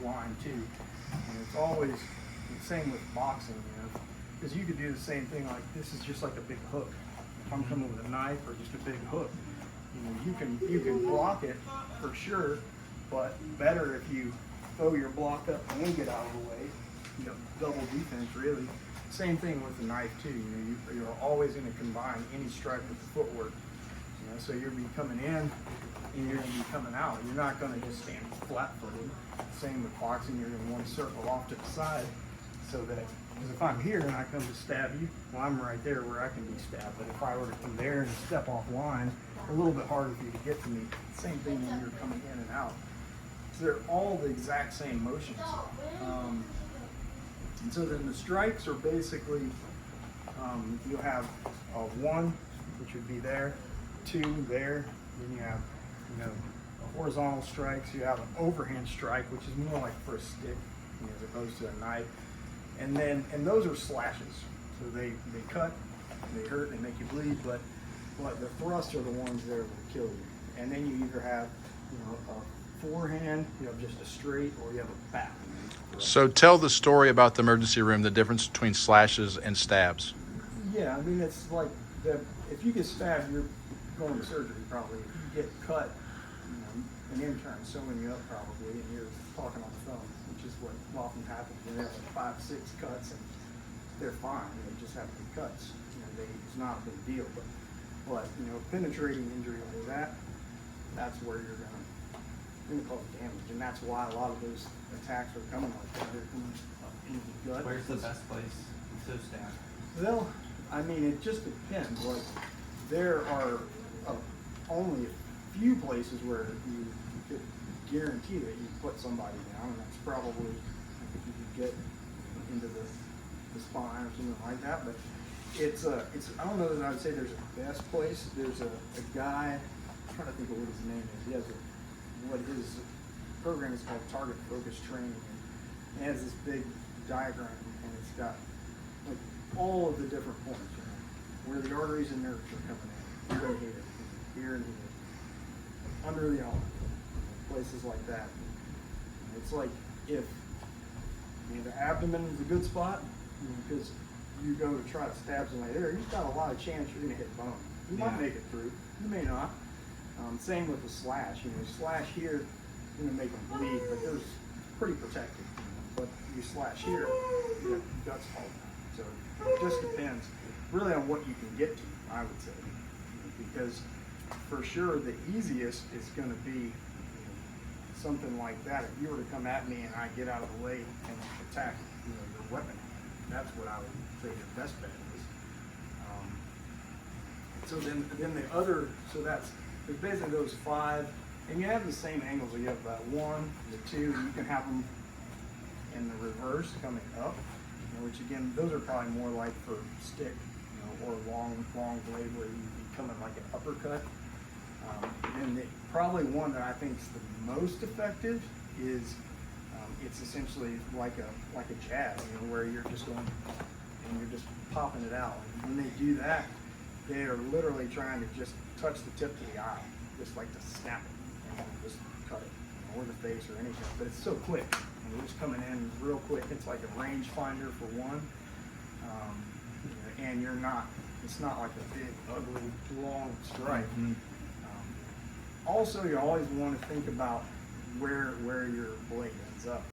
line too. And it's always the same with boxing, you know, because you could do the same thing. Like this is just like a big hook. If I'm coming with a knife or just a big hook, you know, you can block it for sure, but better if you throw your block up and get out of the way. You know, double defense really. Same thing with the knife too. You know, you're always going to combine any strike with the footwork. You know, so you're going to be coming in and you're going to be coming out. You're not going to just stand flat-footed. Same with boxing. You're going to want to circle off to the side so that, because if I'm here and I come to stab you, well, I'm right there where I can be stabbed. But if I were to come there and step off line, a little bit harder for you to get to me. Same thing when you're coming in and out. So they're all the exact same motions. And so then the strikes are basically, you'll have a 1, which would be there, 2 there, then you have, you know, horizontal strikes, you have an overhand strike, which is more like for a stick, you know, as opposed to a knife. And those are slashes. So they cut, they hurt, they make you bleed, but the thrusts are the ones that will kill you. And then you either have, you know, a forehand, you have just a straight, or you have a back. So tell the story about the emergency room, the difference between slashes and stabs. Yeah, I mean, it's like, if you get stabbed, you're going to surgery probably. If you get cut, you know, an intern sewing you up probably, and you're talking on the phone, which is what often happens. They have like 5, 6 cuts, and they're fine. They just have to be cuts. You know, it's not a big deal, but you know, penetrating injury like that, that's where you're going to cause damage, and that's why a lot of those attacks are coming like that. They're coming up into the gut. Where's the best place to stab? Well, I mean, it just depends. Like, there are only a few places where you could guarantee that you put somebody down, and that's probably if you could get into the spine or something like that. But it's I don't know that I would say there's a best place. There's a guy, I'm trying to think of what his name is. He has what his program is called Target Focus Training, and it has this big diagram, and it's got like all of the different points, you know, where the arteries and nerves are coming in, here and here and here, under the arm, places like that. And it's like if, you know, the abdomen is a good spot, because you go to try to stab somebody there, you've got a lot of chance you're going to hit bone. You might make it through, you may not. Same with the slash. You know, slash here, you're going to make them bleed, but they're pretty protected. But you slash here, you have guts fall down. So it just depends really on what you can get to, I would say. Because for sure the easiest is going to be, you know, something like that. If you were to come at me and I get out of the way and attack, you know, your weapon, that's what I would say your best bet is. So then the other, so there's basically those 5, and you have the same angles. So you have that 1, the 2, you can have them in the reverse coming up, you know, which again, those are probably more like for stick, you know, or long blade where you'd be coming like an uppercut. And probably one that I think is the most effective is it's essentially like a jab, you know, where you're just going and you're just popping it out. And when they do that, they are literally trying to just touch the tip of the eye, just like to snap it and just cut it, you know, or the face or anything. But it's so quick, and we're just coming in real quick. It's like a range finder for one, you know, and it's not like a big, ugly, long strike. Mm-hmm. Also, you always want to think about where your blade ends up.